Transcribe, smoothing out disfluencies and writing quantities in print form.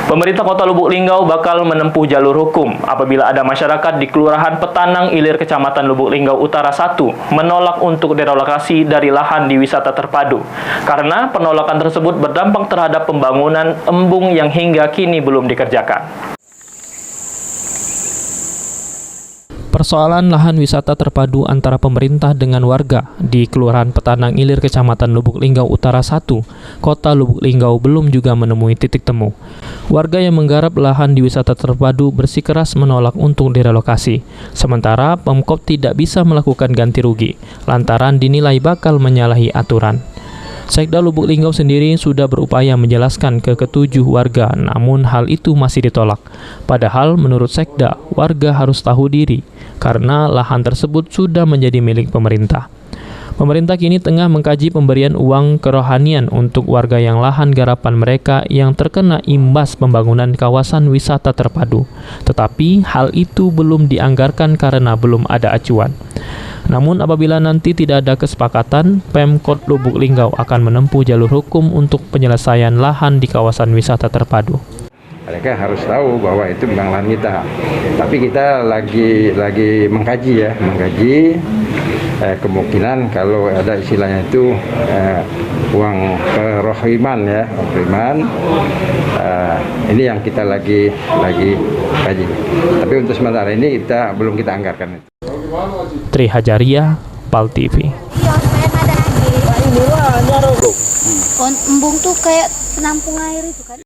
Pemerintah Kota Lubuk Linggau bakal menempuh jalur hukum apabila ada masyarakat di Kelurahan Petanang Ilir, Kecamatan Lubuk Linggau Utara 1 menolak untuk direlokasi dari lahan di wisata terpadu. Karena penolakan tersebut berdampak terhadap pembangunan embung yang hingga kini belum dikerjakan. Persoalan lahan wisata terpadu antara pemerintah dengan warga di Kelurahan Petanang Ilir, Kecamatan Lubuk Linggau Utara 1, Kota Lubuk Linggau belum juga menemui titik temu. Warga yang menggarap lahan di wisata terpadu bersikeras menolak untuk direlokasi, sementara Pemkop tidak bisa melakukan ganti rugi, lantaran dinilai bakal menyalahi aturan. Sekda Lubuk Linggau sendiri sudah berupaya menjelaskan ke ketujuh warga, namun hal itu masih ditolak. Padahal menurut Sekda, warga harus tahu diri, karena lahan tersebut sudah menjadi milik pemerintah. Pemerintah kini tengah mengkaji pemberian uang kerohanian untuk warga yang lahan garapan mereka yang terkena imbas pembangunan kawasan wisata terpadu. Tetapi hal itu belum dianggarkan karena belum ada acuan. Namun apabila nanti tidak ada kesepakatan, Pemkot Lubuk Linggau akan menempuh jalur hukum untuk penyelesaian lahan di kawasan wisata terpadu. Mereka harus tahu bahwa itu memang lahan kita. Tapi kita lagi mengkaji kemungkinan kalau ada istilahnya itu uang kerohiman ya, ini yang kita lagi kaji. Tapi untuk sementara ini belum kita anggarkan itu. Tri Hajaria, PAL TV. Embung tuh kayak penampung air itu kan.